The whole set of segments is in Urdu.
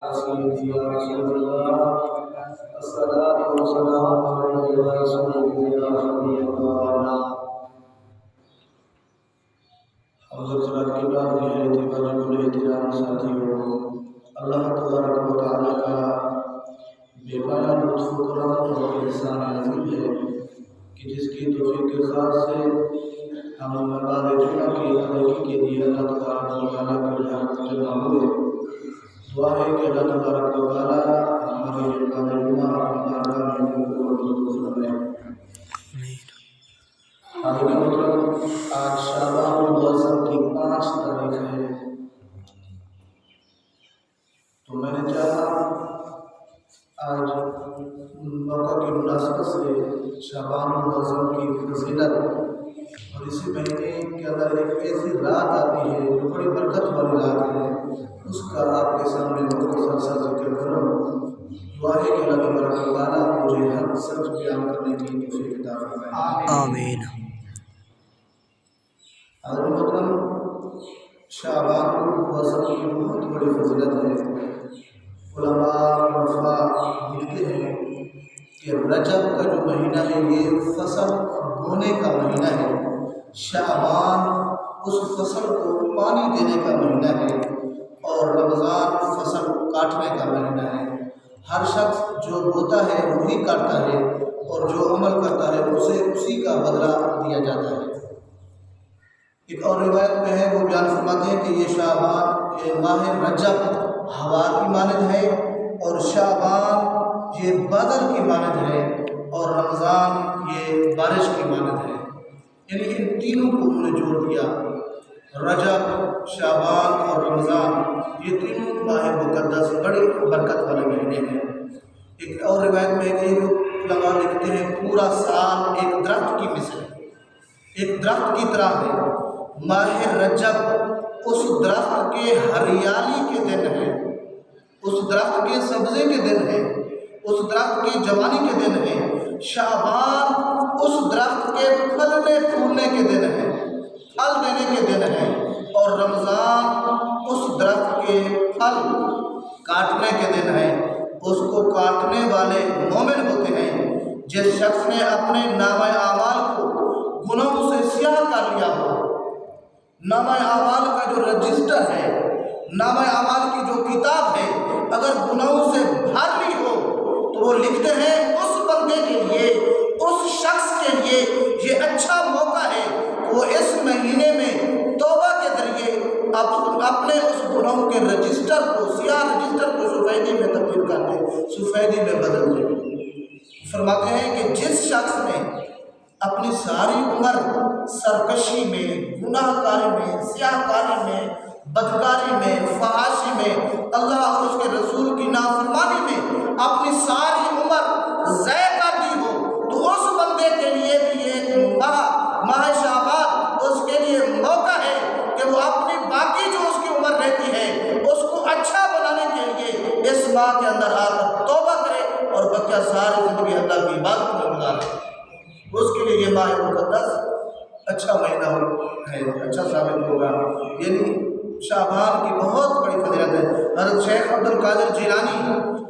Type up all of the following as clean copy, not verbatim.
سيدي يا رسول الله الصلاة والسلام عليك يا سيدي يا حبيب الله. حضرت کی بات یہ ہے کہ واجب الاحترام ساتھیوں، اللہ تبارک و تعالیٰ کا بے پایا لطف و کرم اور احسان عظیم ہے کہ جس کی توفیق خاص سے ہم نماز جمعہ کی ادائیگی کے لیے اللہ تبارک و تعالیٰ کے یہاں جمع ہوئے. دعا ہے کہ اللہ تبارک و تعالیٰ ہمارے نماز جمعہ اپنی بارگاہ میں قبول فرمائے. حاضرین محترم، آج شعبان المعظم کی 5 تاریخ ہے، تو میں نے چاہا آج موقع کی مناسبت سے شعبان المعظم کی فضیلت اور اسی مہینے کے اندر ایک ایسی رات آتی ہے جو بڑی برکت والی رات ہے، اس کا آپ کے سامنے مختصر سا ذکر کروں. دعا ہے کہ اللہ تبارک و تعالیٰ مجھے ہر سچ بیان کرنے کی توفیق عطا فرمائے. آمین. حضرت محترم، شعبان المعظم کی بہت بڑی فضیلت ہے. علماء وفا لکھتے ہیں کہ رجب کا جو مہینہ ہے یہ فصل بونے کا مہینہ ہے، شعبان اس فصل کو پانی دینے کا مہینہ ہے، اور رمضان فصل کاٹنے کا مہینہ ہے. ہر شخص جو بوتا ہے وہی کاٹتا ہے، اور جو عمل کرتا ہے اسے اسی کا بدلہ دیا جاتا ہے. ایک اور روایت میں ہے، وہ بیان فرماتے ہیں کہ یہ شعبان، یہ ماہ رجب ہوا کی مانند ہے، اور شعبان یہ بادل کی مانند ہے، اور رمضان یہ بارش کی مانند ہے. یعنی ان تینوں کو انہوں نے جوڑ دیا. رجب، شعبان اور رمضان یہ تینوں ماہ مقدس بڑی برکت والے مہینے ہیں. ایک اور روایت میں کہ علماء لکھتے ہیں پورا سال ایک درخت کی مثل، ایک درخت کی طرح ہے. ماہ رجب اس درخت کے ہریالی کے دن ہے، اس درخت کے سبزے کے دن ہے، اس درخت کی جوانی کے دن ہے. شعبان اس درخت کے پھلنے پھولنے کے دن ہے، پھل دینے کے دن ہے. اور رمضان اس درخت کے پھل کاٹنے کے دن ہے. اس کو کاٹنے والے مومن ہوتے ہیں جس شخص نے اپنے نامہ اعمال کو گناہوں سے سیاہ کر لیا ہو. نامہ اعمال کا جو رجسٹر ہے، نامہ اعمال کی جو کتاب ہے، اگر گناہوں سے بھر لی ہو تو وہ لکھتے ہیں اس بندے کے لیے، اس شخص کے لیے یہ اچھا موقع ہے کہ وہ اس مہینے میں توبہ کے ذریعے اپنے اس گناہوں کے رجسٹر کو، سیاہ رجسٹر کو سفیدی میں تبدیل کر دے، سفیدی میں بدل دے. فرماتے ہیں کہ جس شخص نے اپنی ساری عمر سرکشی میں، گناہ کاری میں، سیاہ کاری میں، بدکاری میں، فحاشی میں، اللہ اور اس کے رسول کی نافرمانی میں اپنی ساری عمر ضائع کر دی ہو، تو اس بندے کے لیے بھی یہ ماہ شعبان اس کے لیے موقع ہے کہ وہ اپنی باقی جو اس کی عمر رہتی ہے اس کو اچھا بنانے کے لیے اس ماہ کے اندر آ کر توبہ کرے اور بقیہ ساری زندگی اللہ کی عبادت میں گزارے. اس کے لیے یہ ماہ مقدس اچھا مہینہ ہے، اچھا ثابت ہوگا. یعنی شعبان کی بہت بڑی فضیلت ہے. حضرت شیخ عبد القادر جیلانی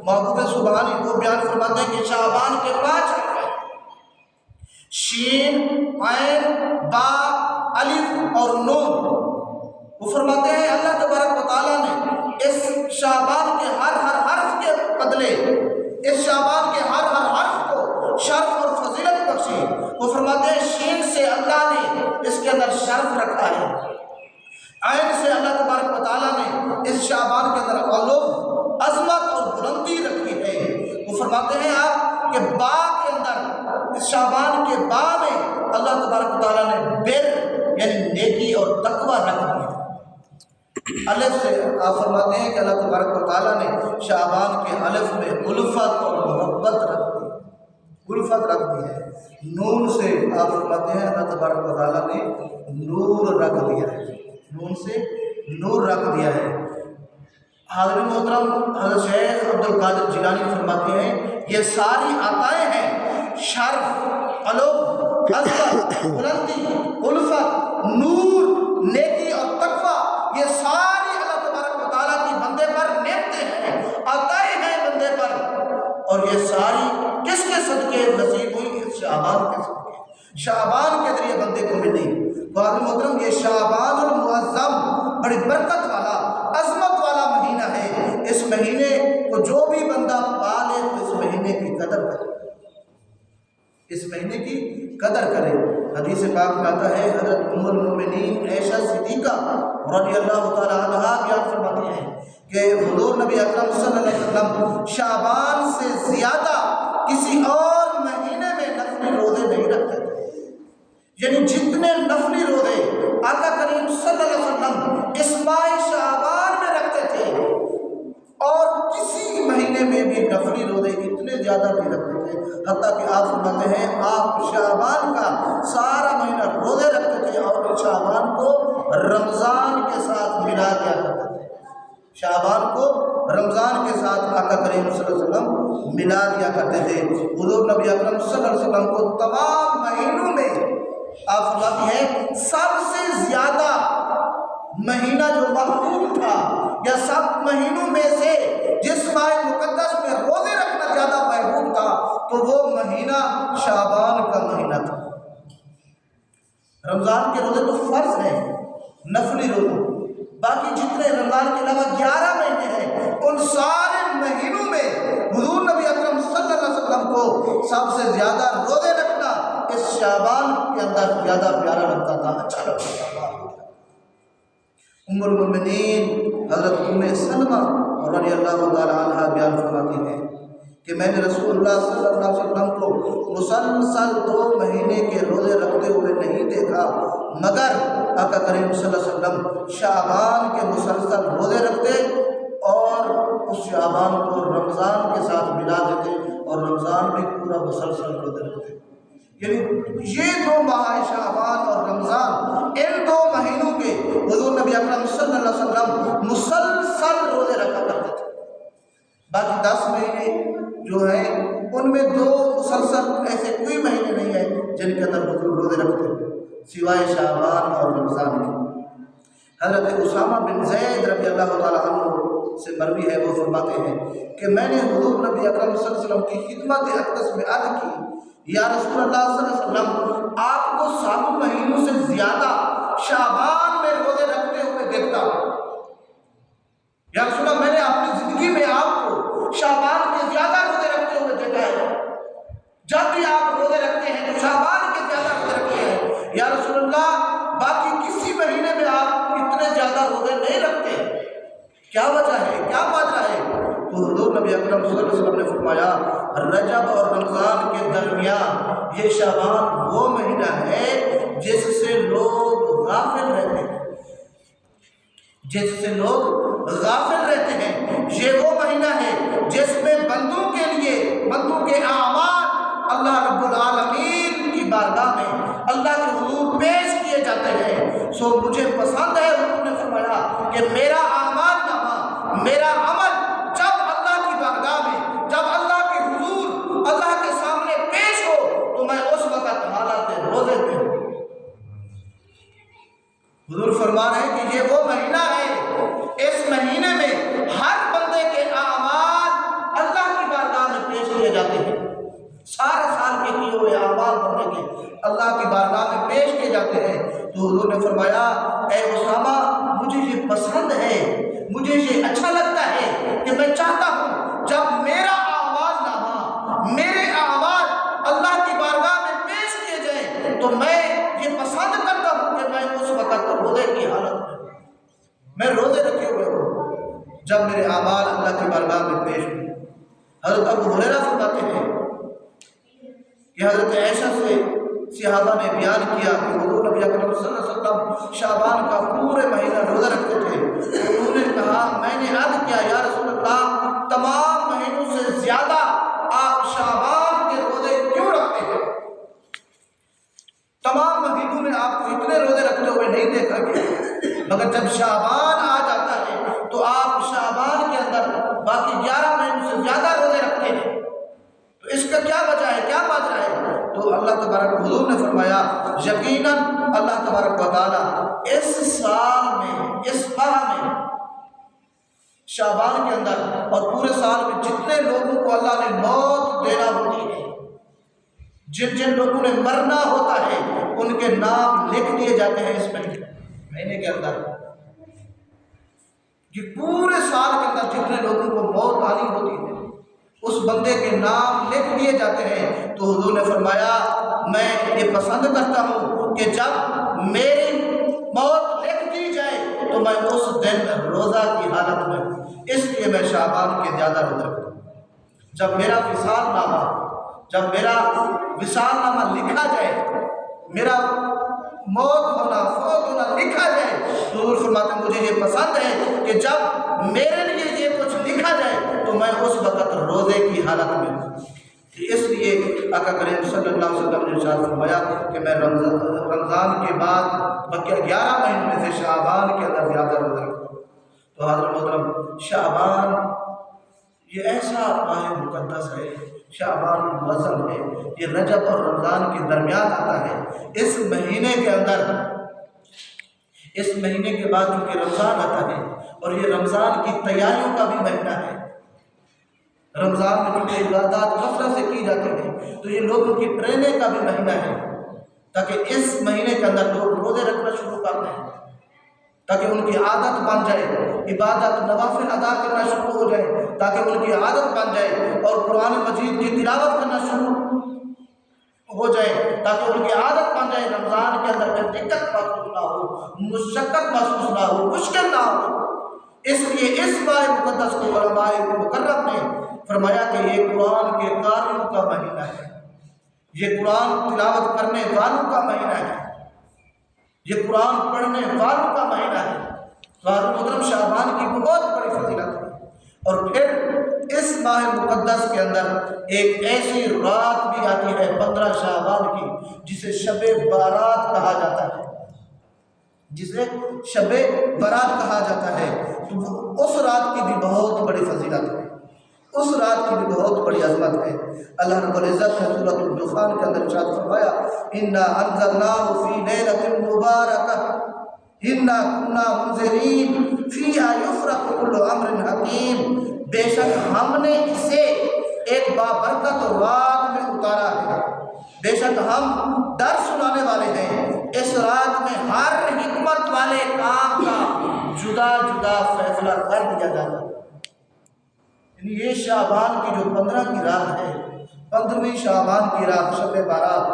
محبوب سبحانی وہ بیان فرماتے ہیں کہ شعبان کے 5 حرف ہیں، شین، عین، با، الف اور نون. وہ فرماتے ہیں اللہ تبارک و تعالیٰ نے اس شعبان کے ہر حرف کے بدلے، اس شعبان کے ہر حرف کو شرف اور فضیلت بخشی. وہ فرماتے ہیں شین سے اللہ نے اس کے اندر شرف رکھا ہے، عین سے اللہ تبارک و تعالیٰ نے اس شعبان کے اندر علو، عظمت اور بلندی رکھی ہے. وہ فرماتے ہیں آپ کہ با کے اندر، اس شعبان کے با میں اللہ تبارک و تعالیٰ نے بر یعنی نیکی اور تقوی رکھ دیا. الف سے آپ فرماتے ہیں کہ اللہ تبارک و تعالیٰ نے شعبان کے الف میں الفت اور محبت رکھ دی، الفت رکھ دی ہے. نون سے آپ فرماتے ہیں اللہ تبارک و تعالیٰ نے نور رکھ دیا ہے، نون سے نور رکھ دیا ہے. حاضرین محترم، حضرت شیخ عبد القادر جیلانی فرماتے ہیں یہ ساری عطائیں ہیں، شرف، علو، عظمت، بلندی، الفت، نور، نیکی اور تقوی، یہ ساری اللہ تبارک و تعالیٰ کی بندے پر نعمتیں ہیں. یہ ساری کس کے صدقے نصیب ہوئی؟ اس شعبان کے صدقے، شعبان کے ذریعے بندے کو ملی۔ بھائی محترم، یہ شعبان المعظم بڑی برکت والا، عظمت والا مہینہ ہے۔ اس مہینے کو جو بھی بندہ پالے تو اس مہینے کی قدر کرے، اس مہینے کی قدر کرے۔ حدیث پاک میں آتا ہے، حضرت ام المؤمنین عائشہ صدیقہ رضی اللہ تعالی عنہا بیان فرماتی ہیں کہ حضور نبی اکرم صلی اللہ علیہ وسلم شعبان سے زیادہ کسی اور مہینے میں نفلی روزے نہیں رکھتے تھے، یعنی جتنے نفلی روزے آقا کریم صلی اللہ علیہ وسلم اس ماہ شعبان میں رکھتے تھے اور کسی مہینے میں بھی نفلی روزے اتنے زیادہ نہیں رکھتے تھے، حتیٰ کہ آپ فرماتے ہیں آپ شعبان کا سارا مہینہ روزے رکھتے تھے اور شعبان کو رمضان کے ساتھ ملا دیا کرتے تھے، شعبان کو رمضان کے ساتھ آقا کریم صلی اللہ علیہ وسلم ملا دیا کرتے تھے۔ حضور نبی اکرم صلی اللہ علیہ وسلم کو تمام مہینوں میں آپ فرماتے ہیں سب سے زیادہ مہینہ جو محبوب تھا یا سب مہینوں میں سے جس ماہ مقدس میں روزے رکھنا زیادہ محبوب تھا تو وہ مہینہ شعبان کا مہینہ تھا۔ رمضان کے روزے تو فرض ہیں، نفلی روزے، باقی جتنے رمضان کے علاوہ 11 مہینے ہیں ان سارے مہینوں میں حضور نبی اکرم صلی اللہ علیہ وسلم کو سب سے زیادہ روزے رکھنا اس شعبان کے اندر زیادہ پیارا لگتا تھا، اچھا لگتا تھا۔ ام المؤمنین حضرت ام سلمہ رضی اللہ تعالی عنہا بیان فرماتی ہیں کہ میں نے رسول اللہ صلی اللہ علیہ وسلم کو مسلسل 2 مہینے کے روزے رکھتے ہوئے نہیں دیکھا، مگر آقا کریم صلی اللہ علیہ وسلم شعبان کے مسلسل روزے رکھتے اور اس شعبان کو رمضان کے ساتھ ملا دیتے اور رمضان بھی پورا مسلسل روزے رکھتے۔ یعنی یہ 2 ماہ شعبان اور رمضان، ان 2 مہینوں کے حضور نبی اکرم صلی اللہ علیہ وسلم مسلسل روزے رکھا کرتے تھے۔ باقی 10 مہینے جو ہیں ان میں 2 مسلسل ایسے کوئی مہینے نہیں ہیں جن کے اندر حضور روزے رکھتے سوائے شعبان اور رمضان کے۔ حضرت اسامہ بن زید رضی اللہ تعالیٰ عنہ سے مروی ہے، وہ فرماتے ہیں کہ میں نے حضور نبی اکرم صلی اللہ علیہ وسلم کی خدمت اقدس میں عرض کی، یا رسول اللہ صلی اللہ علیہ وسلم آپ کو 7 مہینوں سے زیادہ شعبان میں روزے رکھتے ہوئے دیکھتا ہوں۔ یا رسول اللہ میں نے اپنی زندگی میں آپ کو شعبان کے زیادہ روزے رکھتے ہوئے دیکھا ہے، جب بھی آپ روزے رکھتے ہیں تو شعبان کے زیادہ روزے رکھتے ہیں۔ یا رسول اللہ باقی کسی مہینے میں آپ اتنے زیادہ روزے نہیں رکھتے، کیا وجہ ہے، کیا وجہ ہے؟ تو حضور نبی اکرم صلی اللہ علیہ وسلم نے فرمایا رجب اور رمضان کے درمیان یہ شعبان وہ مہینہ ہے جس سے لوگ غافل رہتے ہیں، جس سے لوگ غافل رہتے ہیں۔ یہ وہ مہینہ ہے جس میں بندوں کے لیے بندوں کے اعمال اللہ رب العالمین کی بارگاہ میں اللہ کے حضور پیش کیے جاتے ہیں۔ سو مجھے پسند ہے، حضور نے فرمایا کہ میرا اعمال نامہ، میرا عمل جب اللہ کی بارگاہ میں، جب اللہ کے حضور اللہ کے سامنے پیش ہو تو میں اس وقت حالات روزے پہ ہوں۔ حضور فرما رہے ہیں کہ یہ وہ مہینہ ہے، اس مہینے میں ہر بندے کے اعمال اللہ کی بارگاہ میں پیش کیے جاتے ہیں، سارے سال کے کیے ہوئے اعمال بندے کے اللہ کی بارگاہ میں پیش کیے جاتے ہیں۔ تو حضور نے فرمایا اے اسامہ مجھے یہ پسند ہے، مجھے یہ اچھا لگتا ہے کہ میں چاہتا ہوں جب میرا اعمال نامہ، میرے اعمال اللہ کی بارگاہ میں پیش کیے جائیں تو میں یہ پسند کرتا ہوں کہ میں اس وقت روزے کی حالت میں روزے رکھے ہوئے ہوں جب میرے اعمال اللہ کی بارگاہ میں پیش ہوں۔ حضرت ابو ہریرہ فرماتے ہیں کہ حضرت عائشہ سے صحابہ نے بیان کیا کہ حضور نبی اکرم صلی اللہ علیہ وسلم شعبان کا پورے مہینہ روزہ رکھتے تھے۔ انہوں نے کہا میں نے عرض کیا یا رسول اللہ تمام مہینوں سے زیادہ آپ شعبان کے روزے کیوں رکھتے ہیں؟ تمام مہینوں میں آپ کو اتنے روزے رکھتے ہوئے نہیں دیکھا گیا، مگر جب شعبان آ جاتا ہے تو آپ شعبان کے اندر باقی 11 مہینوں سے زیادہ روزے رکھتے ہیں، تو اس کا کیا وجہ ہے، کیا ماجرا ہے؟ تو اللہ تبارک حضور نے فرمایا یقیناً اللہ تبارک و تعالیٰ اس سال میں، اس ماہ میں شعبان کے اندر اور پورے سال میں جتنے لوگوں کو اللہ نے موت دینا ہوتی ہے، جن جن لوگوں نے مرنا ہوتا ہے، ان کے نام لکھ دیے جاتے ہیں اس مہینے کے اندر۔ یہ پورے سال کے اندر جتنے لوگوں کو موت آنی ہوتی ہے، اس بندے کے نام لکھ دیے جاتے ہیں۔ تو حضور نے فرمایا میں یہ پسند کرتا ہوں کہ جب میری موت لکھ دی جائے تو میں اس دن روزہ کی حالت میں ہوں، اس لیے میں شعبان کے زیادہ روزے رکھتا ہوں۔ جب میرا وصال نامہ لکھا جائے، میرا موت ہونا، فوت ہونا لکھا جائے، تو حضور فرماتے ہیں مجھے یہ پسند ہے کہ جب میرے لیے یہ کچھ لکھا جائے تو میں اس وقت روزے کی حالت میں ہوں۔ اس لیے آقا کریم صلی اللہ علیہ وسلم نے ارشاد فرمایا کہ میں رمضان کے بعد بقیہ 11 مہینے میں سے شعبان کے اندر زیادہ روزہ رکھتا ہوں۔ تو حضرت محترم، شعبان یہ ایسا ماہ مقدس ہے، شعبان المعظم ہے، یہ رجب اور رمضان کے درمیان آتا ہے۔ اس مہینے کے اندر، اس مہینے کے بعد چونکہ رمضان آتا ہے اور یہ رمضان کی تیاریوں کا بھی مہینہ ہے، رمضان میں چونکہ عبادات کثرت سے کی جاتی ہیں تو یہ لوگوں کی ٹریننگ کا بھی مہینہ ہے، تاکہ اس مہینے کے اندر لوگ روزے رکھنا شروع کر دیں، تاکہ ان کی عادت بن جائے، عبادت نوافل ادا کرنا شروع ہو جائے، تاکہ ان کی عادت بن جائے، اور قرآن مجید کی تلاوت کرنا شروع ہو جائے، تاکہ ان کی عادت بن جائے۔ رمضان کے اندر کوئی دقت محسوس نہ ہو، مشقت محسوس نہ ہو، مشکل نہ ہو۔ اس لیے اس ماہ مقدس کو علماء مکرم نے فرمایا کہ یہ قرآن کے قاریوں کا مہینہ ہے، یہ قرآن تلاوت کرنے والوں کا مہینہ ہے، یہ قرآن پڑھنے والوں کا مہینہ ہے۔ تو حضرت محترم، شعبان کی بہت بڑی فضیلت ہے۔ اور پھر اس ماہ مقدس کے اندر ایک ایسی رات بھی آتی ہے 15 شعبان کی، جسے شب بارات کہا جاتا ہے، جسے شب برات کہا جاتا ہے۔ تو اس رات کی بھی بہت بڑی فضیلت ہے، اس رات کی بھی بہت بڑی عظمت ہے۔ اللہ رب العزت نے سورۃ الدخان کے اندر ارشاد فرمایا انا انزلناہ فی لیلۃ مبارکہ انا کنا منذرین فیہا یفرق کل امر حکیم، بے شک ہم نے اسے ایک بابرکت رات میں اتارا ہے، بے شک ہم ڈر سنانے والے ہیں، اس رات میں ہر حکمت والے کام کا جدا جدا فیصلہ کر دیا جاتا ہے۔ یعنی یہ شعبان کی جو 15 کی رات ہے، 15ویں شعبان کی رات شب بارات،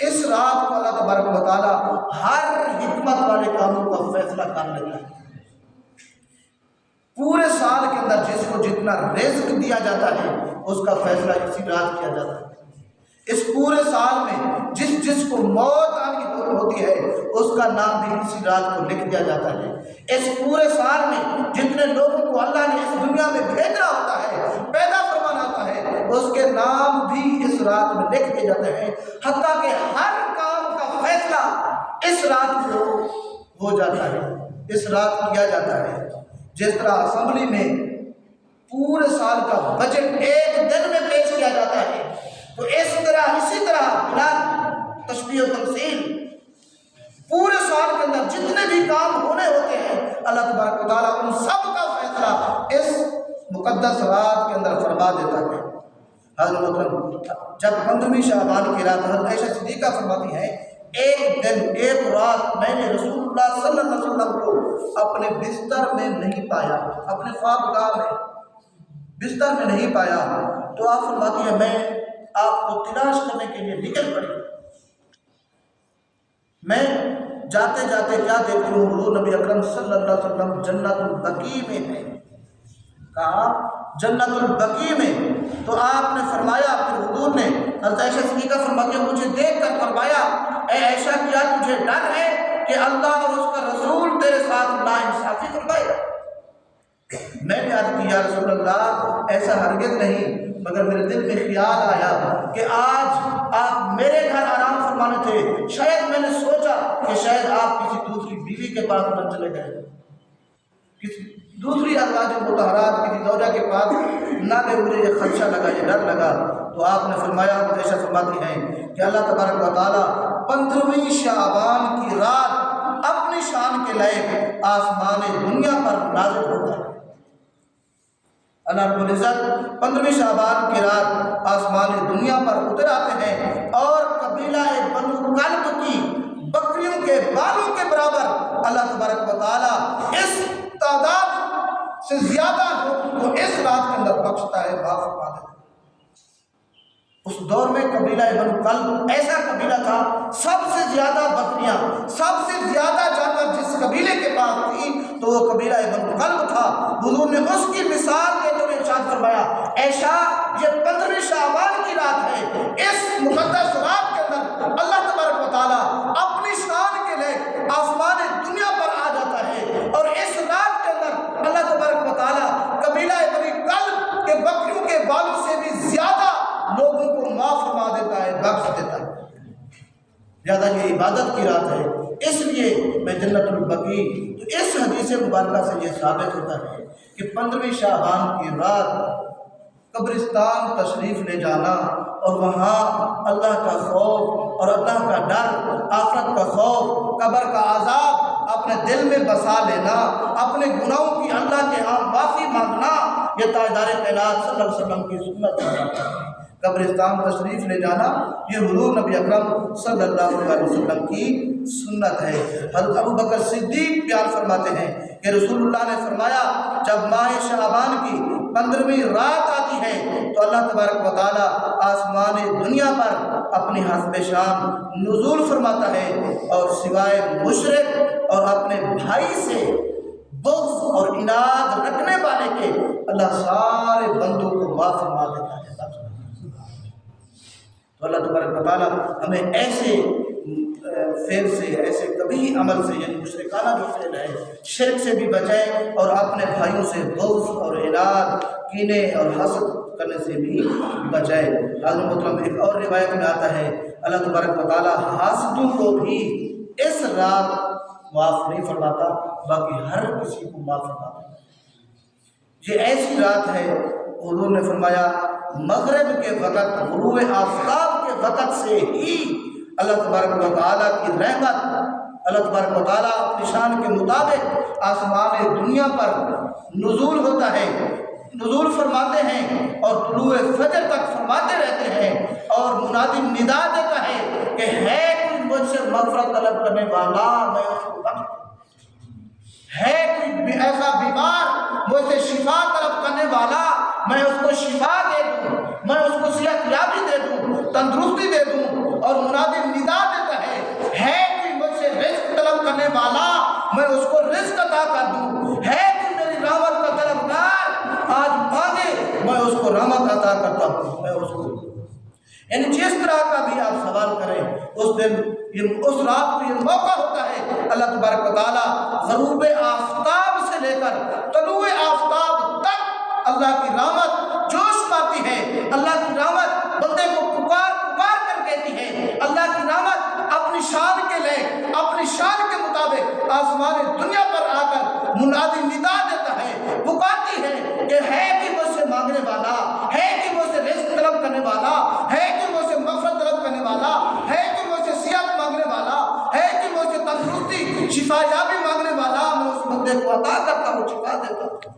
اس رات کو اللہ تبارک و تعالیٰ ہر حکمت والے کاموں کا فیصلہ کر لیتا ہے۔ پورے سال کے اندر جس کو جتنا رزق دیا جاتا ہے اس کا فیصلہ اسی رات کیا جاتا ہے۔ اس پورے سال میں جس کو موت آنی ہوتی ہے اس کا نام بھی اسی رات کو لکھ دیا جاتا ہے۔ اس پورے سال میں جتنے لوگوں کو اللہ نے اس دنیا میں بھیجنا ہوتا ہے، پیدا فرمانا ہوتا ہے، اس کے نام بھی اس رات میں لکھ دیے جاتے ہیں، حتیٰ کہ ہر کام کا فیصلہ اس رات کو ہو جاتا ہے، اس رات کیا جاتا ہے۔ جس طرح اسمبلی میں پورے سال کا بجٹ ایک دن میں پیش کیا جاتا ہے، تو اسی طرح بلا تشبیہ و تمثیل پورے سال کے اندر جتنے بھی کام ہونے ہوتے ہیں اللہ تبارک و تعالیٰ ان سب کا فیصلہ اس مقدس رات کے اندر فرما دیتا ہے۔ حضرت محترم، جب 15ویں شعبان کی رات حضرت عائشہ صدیقہ فرماتی ہیں ایک دن ایک رات میں نے رسول اللہ صلی اللہ علیہ وسلم کو اپنے بستر میں نہیں پایا، اپنے خوابگاہ میں بستر میں نہیں پایا، تو آپ فرماتی ہیں میں آپ کو تلاش کرنے کے لیے نکل پڑی، میں جاتے جاتے کیا دیکھتی ہوں، حضور نبی اکرم صلی اللہ علیہ وسلم جنت البقیع میں ہیں۔ کہا جنت البقیع میں، تو آپ نے فرمایا، پھر حضور نے حضرت عائشہ صدیقہ فرماتی ہیں مجھے دیکھ کر فرمایا اے عائشہ کیا تجھے ڈر ہے کہ اللہ اور اس کا رسول تیرے ساتھ ناانصافی فرمائے؟ میں نے عرض کی یا رسول اللہ ایسا ہرگز نہیں، مگر میرے دل میں خیال آیا کہ آج آپ میرے گھر آرام فرمانے تھے، شاید میں نے سوچا کہ شاید آپ کسی دوسری بیوی کے پاس نہ چلے گئے، کسی دوسری ازواج مطہرات کسی زوجہ کے پاس نہ گئے، مجھے یہ خدشہ لگا، یہ ڈر لگا۔ تو آپ نے فرمایا، عائشہ فرماتی ہیں کہ اللہ تبارک و تعالیٰ 15ویں شعبان کی رات اپنی شان کے لائق آسمان دنیا پر نازل ہوتا ہے، اللہ رب العزت 15ویں شعبان کی رات آسمان دنیا پر اتر آتے ہیں اور قبیلہ بنو کلب کی بکریوں کے بالوں کے برابر اللہ تبارک و تعالیٰ اس تعداد سے زیادہ لوگوں کو اس رات کے اندر بخشتا ہے، معاف فرما دیتا ہے۔ اس دور میں قبیلہ بنو کلب ایسا قبیلہ تھا، سب سے زیادہ بکریاں، سب سے زیادہ جانور جس قبیلے کے پاس تھی تو وہ قبیلہ بنو کلب تھا۔ حضور نے اس کی مثال دیتے ہوئے ارشاد فرمایا، ایشا یہ 15ویں شعبان کی رات ہے، اس مقدس رات کے اندر اللہ تبارک و تعالیٰ اپنی شان کے لیے آسمان دنیا پر آ جاتا ہے، اور اس رات کے اندر اللہ تبارک و تعالیٰ قبیلہ بنی کلب کے بکریوں کے بالوں سے بھی زیادہ لوگوں کو معاف فرما دیتا ہے، بخش دیتا ہے۔ زیادہ یہ عبادت کی رات ہے، اس لیے میں جنت البقیع، تو اس حدیث مبارکہ سے یہ ثابت ہوتا ہے کہ 15ویں شعبان کی رات قبرستان تشریف لے جانا اور وہاں اللہ کا خوف اور اللہ کا ڈر، آخرت کا خوف، قبر کا عذاب اپنے دل میں بسا لینا، اپنے گناہوں کی اللہ کے ہاں معافی مانگنا، یہ تاجدار کائنات صلی اللہ علیہ وسلم کی سنت ہے۔ قبرستان تشریف لے جانا یہ حضور نبی اکرم صلی اللہ علیہ وسلم کی سنت ہے۔ حضرت ابو بکر صدیق بیان فرماتے ہیں کہ رسول اللہ نے فرمایا جب ماہ شعبان کی 15ویں رات آتی ہے تو اللہ تبارک و تعالیٰ آسمان دنیا پر اپنی حسب شان نزول فرماتا ہے، اور سوائے مشرک اور اپنے بھائی سے بغض اور عناد رکھنے والے کے اللہ سارے بندوں کو معاف فرما دیتا ہے۔ تو اللہ تبارک و تعالیٰ ہمیں ایسے فعل سے، ایسے کبھی عمل سے، یعنی مشرکانہ جو فعل ہے، شرک سے بھی بچائے، اور اپنے بھائیوں سے بغض اور عناد، کینے اور حسد کرنے سے بھی بچائے۔ حضرت محترم ایک اور روایت میں آتا ہے اللہ تبارک و تعالیٰ حاسدوں کو بھی اس رات معاف نہیں فرماتا، باقی ہر کسی کو معاف فرماتا ہے۔ یہ ایسی رات ہے، حضور نے فرمایا مغرب کے وقت، غروب آفتاب کے وقت سے ہی اللہ تبارک و تعالیٰ کی رحمت، اللہ تبارک و تعالیٰ اپنی شان کے مطابق آسمان دنیا پر نزول ہوتا ہے، نزول فرماتے ہیں، اور طلوع فجر تک فرماتے رہتے ہیں، اور منادی ندا دیتا ہے کہ ہے کوئی مجھ سے مغفرت طلب کرنے والا، میں اس کو بخش دوں۔ ہے کوئی ایسا بیمار مجھ سے شفا طلب کرنے والا، میں اس کو شفا دے دوں، میں اس کو صحت یابی دے دوں، تندرستی دے دوں۔ اور منادی ندا دیتا ہے کوئی مجھ سے رزق طلب کرنے والا، میں اس کو رزق عطا کر دوں۔ ہے کوئی میری رحمت کا طلبگار، آج مانگے میں اس کو رحمت عطا کرتا ہوں، میں اس کو، یعنی جس طرح کا بھی آپ سوال کریں اس دن، اس رات کو یہ موقع ہوتا ہے اللہ تبارک و تعالیٰ غروب آفتاب سے لے کر طلوع آفتاب تک اللہ کی رحمت جوش پاتی ہے، اللہ کی رحمت بندے کو پکار پکار کر کہتی ہے، اللہ کی رحمت اپنی شان کے لے، اپنی شان کے مطابق آسمان دنیا پر آ کر منادی ندا دیتا ہے، پکارتی ہے کہ ہے کہ مجھ سے مانگنے والا، ہے کہ مجھ سے رزق طلب کرنے والا، ہے کہ مجھ سے مغفرت طلب کرنے والا، ہے کہ مجھ سے صحت مانگنے والا، ہے کہ مجھ سے تندرستی شفا یابی مانگنے والا، میں اس بندے کو عطا کرتا ہوں، شفا دیتا ہوں۔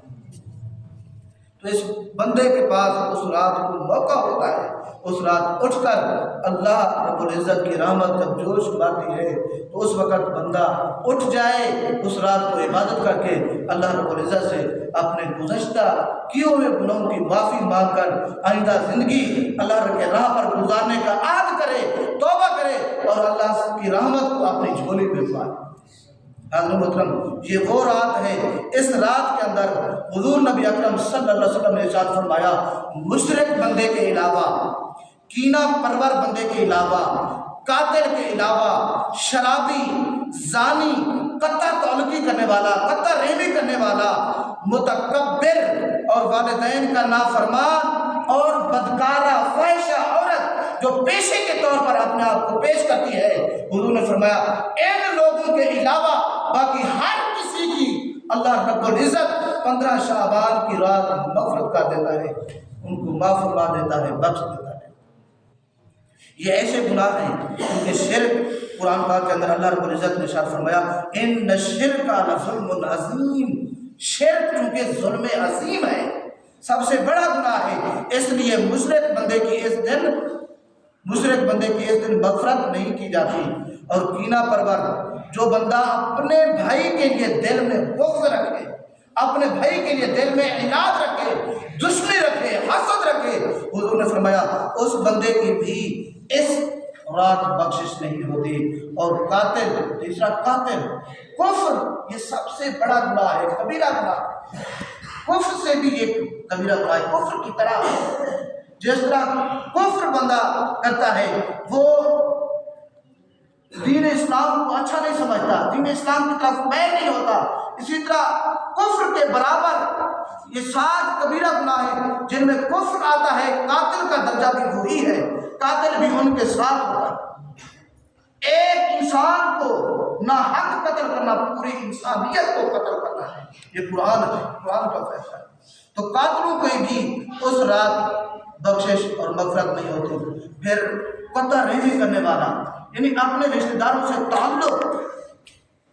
تو اس بندے کے پاس اس رات کو موقع ہوتا ہے، اس رات اٹھ کر اللہ رب العزت کی رحمت جب جوش پاتی ہے تو اس وقت بندہ اٹھ جائے، اس رات کو عبادت کر کے اللہ رب العزت سے اپنے گزشتہ کیے ہوئے گناہوں کی معافی مانگ کر آئندہ زندگی اللہ کے راہ پر گزارنے کا عہد کرے، توبہ کرے، اور اللہ کی رحمت کو اپنی جھولی میں پائے۔ حضرت محترم یہ وہ رات ہے، اس رات کے اندر حضور نبی اکرم صلی اللہ علیہ وسلم نے ارشاد فرمایا مشرک بندے کے علاوہ، کینہ پرور بندے کے علاوہ، قاتل کے علاوہ، شرابی، زانی، قطع تعلقی کرنے والا، قطع رحمی کرنے والا، متکبر اور والدین کا نافرمان اور بدکارہ فاحشہ عورت جو پیشے کے طور پر اپنے آپ کو پیش کرتی ہے، حضور نے فرمایا ان لوگوں کے علاوہ باقی ہر کسی کی اللہ رب العزت 15 شعبان کی رات مغفرت کر دیتا ہے، ان کو معاف فرما دیتا ہے، بخش دیتا ہے۔ یہ ایسے گناہ ہیں کیونکہ شرک، قرآن پاک کے اندر اللہ رب العزت نے ارشاد فرمایا ان الشرک لظلم عظیم، شرک چونکہ ظلم عظیم ہے، سب سے بڑا گناہ ہے، اس لیے مشرک بندے کی اس دن مغفرت نہیں کی جاتی۔ اور کینہ پرور جو بندہ اپنے بھائی کے لیے دل میں بغض رکھے، اپنے بھائی کے لیے دل میں عناد رکھے، دشمنی رکھے، حسد رکھے، حضور نے فرمایا اس بندے کی بھی اس رات بخشش نہیں ہوتی۔ اور قاتل، تیسرا قاتل، کفر، یہ سب سے بڑا گناہ ہے، کبیرہ گناہ۔ کفر سے بھی یہ کبیرہ گناہ ہے، کفر کی طرح جس طرح کفر بندہ کرتا ہے وہ دین اسلام کو اچھا نہیں سمجھتا، دین اسلام کی طرف میل نہیں ہوتا، اسی طرح کفر کے برابر یہ 7 کبیرہ گناہ ہیں جن میں کفر آتا ہے۔ قاتل کا درجہ بھی وہی ہے، قاتل بھی ان کے ساتھ ہوتا ہے۔ ایک انسان کو ناحق قتل کرنا پوری انسانیت کو قتل کرنا ہے، یہ قرآن ہے، قرآن کا فیصلہ ہے۔ تو قاتلوں کو بھی اس رات بخشش اور مغفرت نہیں ہوتی۔ پھر قطع رحمی کرنے والا، یعنی اپنے رشتہ داروں سے تعلق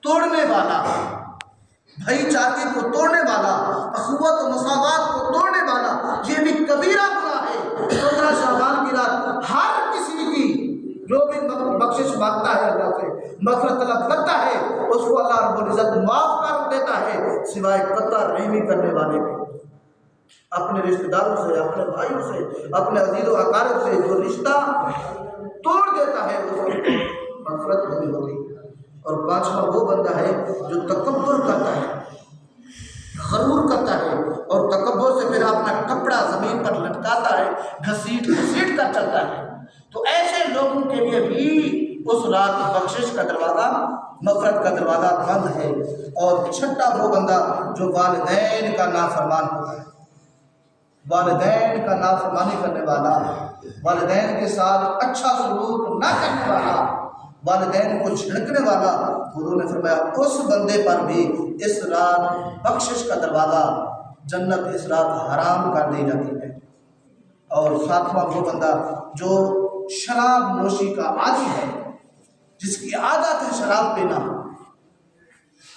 توڑنے والا، بھائی چارگی کو توڑنے والا، اخوت و مساوات کو توڑنے والا، یہ بھی کبیرہ گناہ ہے۔ 15 شعبان کی رات ہر کسی کی جو بھی بخشش مانگتا ہے، اللہ سے مغفرت طلب کرتا ہے، اس کو اللہ رب العزت معاف کر دیتا ہے، سوائے قطع رحمی کرنے والے کے۔ اپنے رشتہ داروں سے، اپنے بھائیوں سے، اپنے عزیز و اقارب سے جو رشتہ توڑ دیتا ہے اس کو مغفرت نہیں ہوتی۔ اور 5واں وہ بندہ ہے جو تکبر کرتا ہے، غرور کرتا ہے، اور تکبر سے پھر اپنا کپڑا زمین پر لٹکاتا ہے، گھسیٹ کر چلتا ہے۔ تو ایسے لوگوں کے لیے بھی اس رات بخشش کا دروازہ، مغفرت کا دروازہ بند ہے۔ اور 6واں وہ بندہ جو والدین کا نافرمان ہوتا ہے، والدین کا نافرمانی کرنے والا، والدین کے ساتھ اچھا سلوک نہ کرنے والا، والدین کو جھڑکنے والا، حضور نے فرمایا اس بندے پر بھی اس رات بخشش کا دروازہ، جنت اس رات حرام کر دی جاتی ہے۔ اور 7واں وہ بندہ جو شراب نوشی کا عادی ہے، جس کی عادت ہے شراب پینا،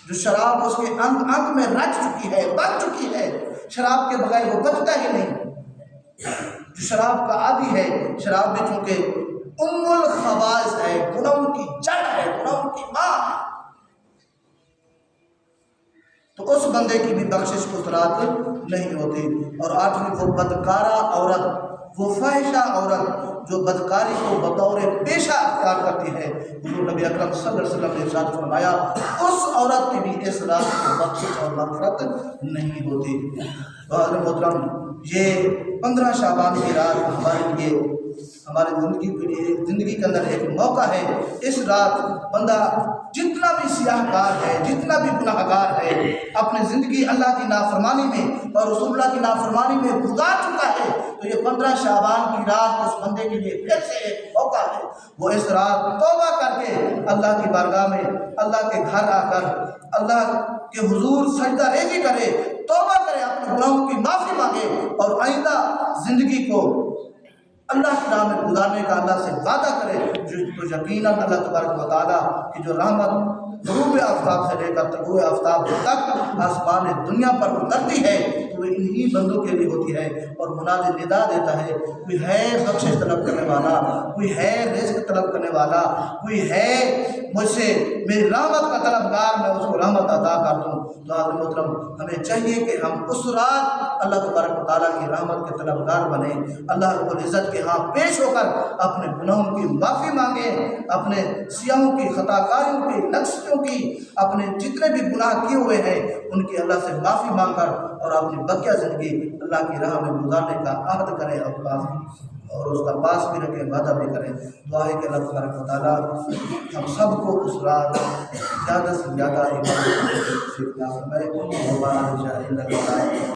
جو شراب اس کے انگ انگ میں رچ چکی ہے، بن چکی ہے، شراب کے بغیر وہ بچتا ہی نہیں، جو شراب کا عادی ہے۔ شراب بھی چونکہ الخبائث ہے، گناہوں کی جڑ ہے، گناہوں کی ماں، تو اس بندے کی بھی بخشش اس رات نہیں ہوتی۔ اور 8ویں وہ بدکارہ عورت، وہ فاحشہ عورت جو بدکاری کو بطور پیشہ اختیار کرتی ہے، حضور نبی اکرم صلی اللہ علیہ وسلم نے ارشاد فرمایا اس عورت کی بھی اس رات کو بخشش اور مغفرت نہیں ہوتی۔ حضرت محترم، یہ 15 شعبان کی رات ہمارے لیے، ہماری زندگی کے اندر ایک موقع ہے۔ اس رات بندہ جتنا بھی سیاہ کار ہے، جتنا بھی گناہ گار ہے، اپنی زندگی اللہ کی نافرمانی میں اور رسول اللہ کی نافرمانی میں گزار چکا ہے، تو یہ 15 شعبان کی رات اس بندے کے لیے پھر سے ایک موقع ہے، وہ اس رات توبہ کر کے اللہ کی بارگاہ میں، اللہ کے گھر آ کر اللہ کے حضور سجدہ ریزی کرے، توبہ کرے، اپنے گناہوں کی معافی مانگے، اور آئندہ زندگی کو اللہ کی راہ میں گزارنے کا اللہ سے وعدہ کرے، تو یقیناً اللہ تبارک و تعالیٰ کی جو رحمت غروب آفتاب سے لے کر طلوع آفتاب تک آسمان دنیا پر اترتی ہے، تو وہ انہی بندوں کے لیے ہوتی ہے۔ اور منادی ندا دیتا ہے، کوئی ہے بخشش طلب کرنے والا، کوئی ہے رزق طلب کرنے والا، کوئی ہے مجھ سے میری رحمت کا طلبگار، میں اس کو رحمت عطا کر دوں۔ تو حضرت محترم، ہمیں چاہیے کہ ہم اس رات اللہ تبارک و تعالیٰ کی رحمت کے طلبگار بنیں، اللہ رب العزت کے ہاں پیش ہو کر اپنے گناہوں کی معافی مانگیں، اپنے سیاہوں کی، خطا کاریوں کی، نقصیوں کی، اپنے جتنے بھی گناہ کیے ہوئے ہیں ان کی اللہ سے معافی مانگ کر اور اپنی بقیہ زندگی اللہ کی راہ میں گزارنے کا عہد کریں، اور اس کا پاس بھی رکھیں، وعدہ بھی کریں۔ دعا ہے کہ اللہ تبارک و تعالیٰ ہم سب کو اس رات زیادہ سے زیادہ عبادت